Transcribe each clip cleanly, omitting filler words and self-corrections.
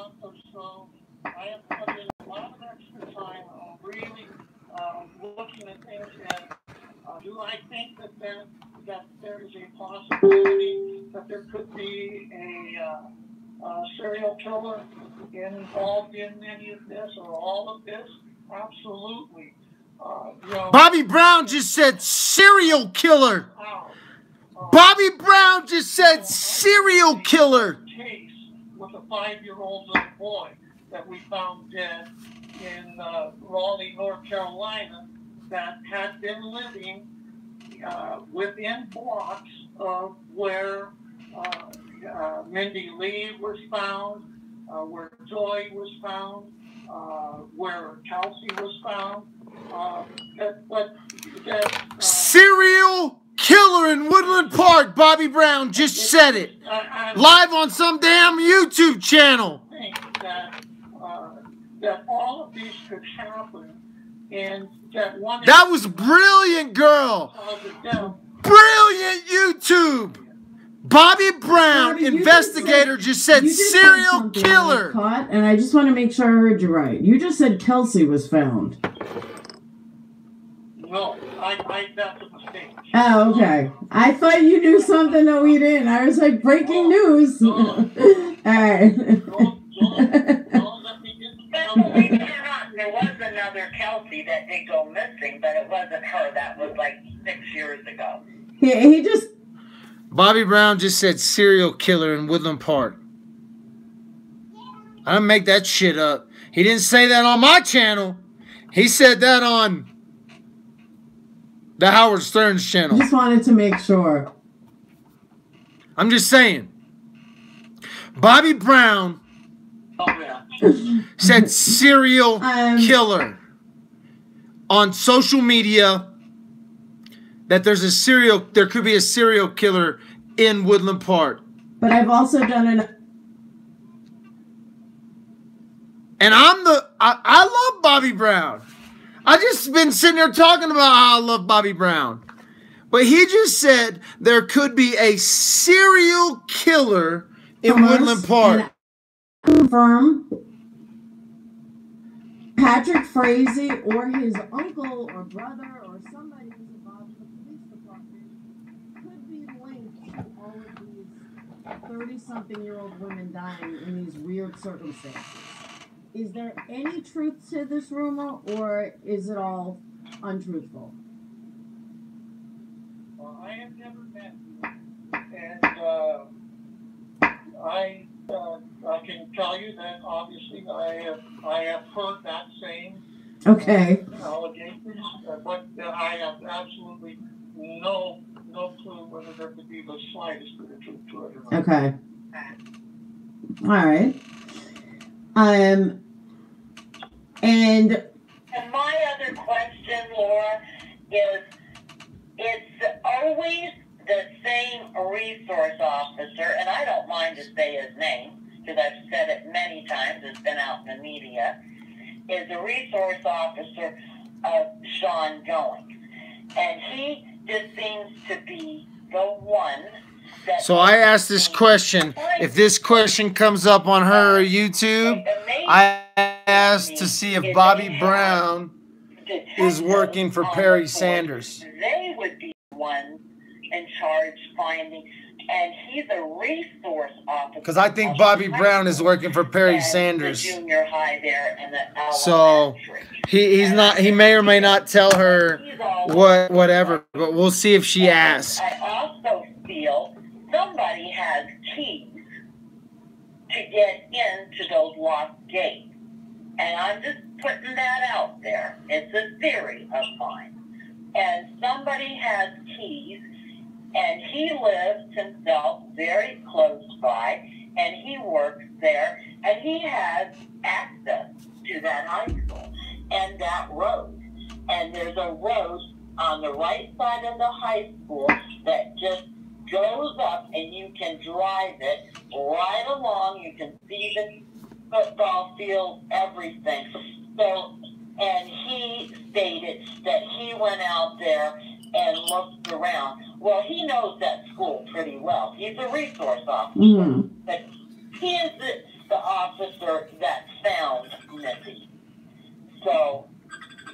month or so, I have put in a lot of extra time on really looking at things. And do I think that there is a possibility that there could be a serial killer involved in any of this or all of this? Absolutely. Bobby Brown just said serial killer. Bobby Brown just said serial killer. Case with a 5-year-old little boy that we found dead in Raleigh, North Carolina, that had been living within blocks of where Mindy Lee was found, where Joy was found, where Kelsey was found. Serial killer in Woodland Park. Bobby Brown just said it. Live on some damn YouTube channel. I think that all of these could happen, and that was brilliant, girl. Brilliant YouTube. Bobby Brown, investigator, just said serial killer. Caught, and I just want to make sure I heard you right. You just said Kelsey was found. No, that's a mistake. Oh, okay. I thought you knew something that we didn't. I was like, breaking news. All right. There was another Kelsey that did go missing, but it wasn't her. That was like 6 years ago. He just... Bobby Brown just said serial killer in Woodland Park. I didn't make that shit up. He didn't say that on my channel. He said that on the Howard Stern's channel. Just wanted to make sure. I'm just saying. Bobby Brown said serial killer on social media. That there could be a serial killer in Woodland Park. But I've also done and I love Bobby Brown. I just been sitting there talking about how I love Bobby Brown. But he just said there could be a serial killer in Woodland Park. Confirm Patrick Frazee or his uncle or brother or somebody who's involved in the police department could be linked to all of these 30-something-year-old women dying in these weird circumstances. Is there any truth to this rumor, or is it all untruthful? Well, I have never met you, and I can tell you that obviously I have heard that same allegations, but I have absolutely no clue whether there could be the slightest bit of truth to it or not. Okay. All right. And my other question, Laura, is it's always the same resource officer, and I don't mind to say his name because I've said it many times, it's been out in the media, is the resource officer of Sean Goings. And he just seems to be the one that... So I asked this question. If this question comes up on her YouTube, I asked to see if Bobby Brown is working for Perry Sanders. They would be the ones in charge finding, and he's a resource officer. Because I think Bobby Brown is working for Perry Sanders. The junior high there and the so he's not. He may or may not tell her whatever, but we'll see if she asks. I also feel somebody has keys to get into those locked gates. And I'm just putting that out there. It's a theory of mine. And somebody has keys, and he lives himself very close by, and he works there, and he has access to that high school and that road. And there's a road on the right side of the high school that just goes up, and you can drive it right along. You can see the football field, everything. So, and he stated that he went out there and looked around. Well, he knows that school pretty well. He's a resource officer. But the officer that found Missy. So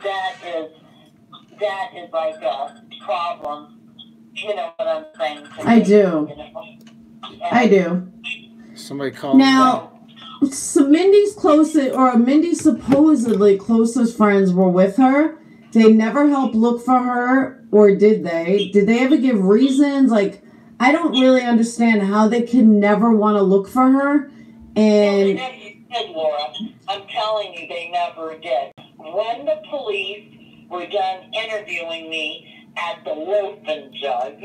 that is like a problem. You know what I'm saying? I do. You know? I do. Somebody called. Now, so Mindy's supposedly closest friends were with her. They never helped look for her, or did they? Did they ever give reasons? Like, I don't really understand how they can never want to look for her. And Well, they never did, Laura. I'm telling you, they never did. When the police were done interviewing me at the Loaf and Jug,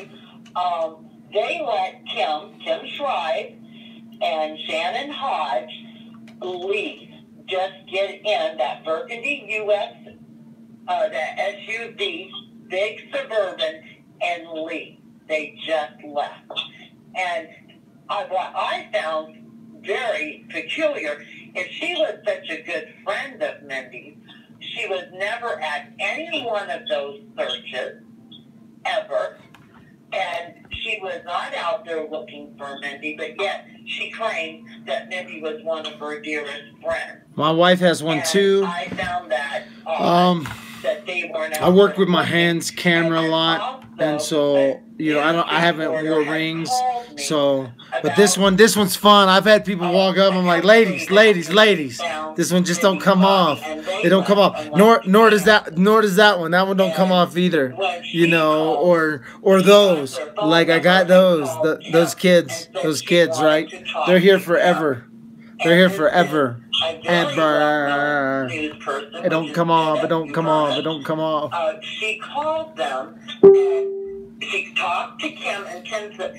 they let Kim Schreiber, and Shannon Hodge leave. Just get in that Burgundy US, that SUV, big Suburban, and leave. They just left. And what I found very peculiar is she was such a good friend of Mindy's. She was never at any one of those searches, ever. And she was not out there looking for Mindy, but yet she claimed that Mindy was one of her dearest friends. My wife has one And too. I found that that they weren't out I work there with my looking. hands camera a And lot, also, and so you know I haven't reporter wore had rings. called me So, but about, this one's fun. I've had people walk up. I'm like, ladies. This one just don't come off. They don't come off. Nor does that one. That one don't come off either. You know, or those. Like I got those kids, right? They're here forever. They're here forever. Ever. It don't come off. It don't come off. It don't come off. She called them and she talked to Kim, and Kim says,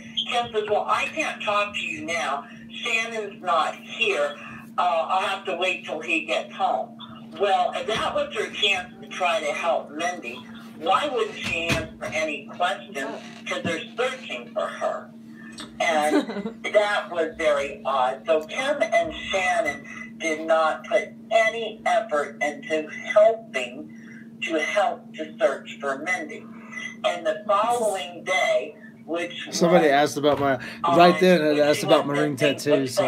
well, I can't talk to you now. Shannon's not here. I'll have to wait till he gets home. Well, if that was her chance to try to help Mindy, why wouldn't she answer any questions? Because they're searching for her. And that was very odd. So Kim and Shannon did not put any effort into helping to search for Mindy. And the following day, which Somebody was, asked about my right then. It asked about my which ring was, I think, tattoo. was So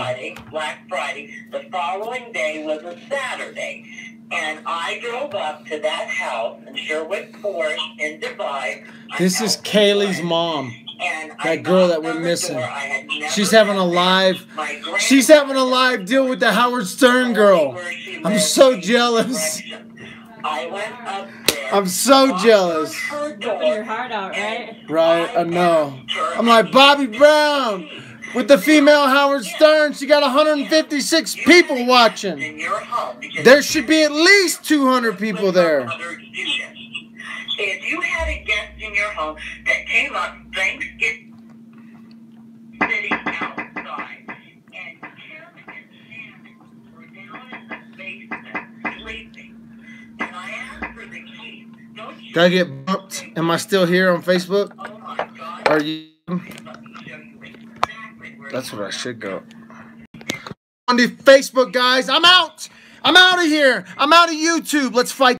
Black Friday. The following day was a Saturday. And I drove up to that house in Sherwood Forest in Dubai. this is Kaylee's mom. And That girl that went missing. She's having a live deal with the Howard Stern girl. I'm so jealous. I went up there. I'm so jealous. Ripping your heart out, right? Right, I know. I'm like, Bobby Brown with the female Howard Stern. She got 156 people watching. In your home, because There should be at least 200 people there. If you had a guest in your home that came up Thanksgiving sitting outside, and Kim and Shannon were down in the basement sleeping, and I asked for the keys. Don't you Did I get bumped? Am I still here on Facebook? Oh my God. Are you? Let me show you exactly where That's you where I are. should go. On the Facebook, guys. I'm out. I'm out of here. I'm out of YouTube. Let's fight.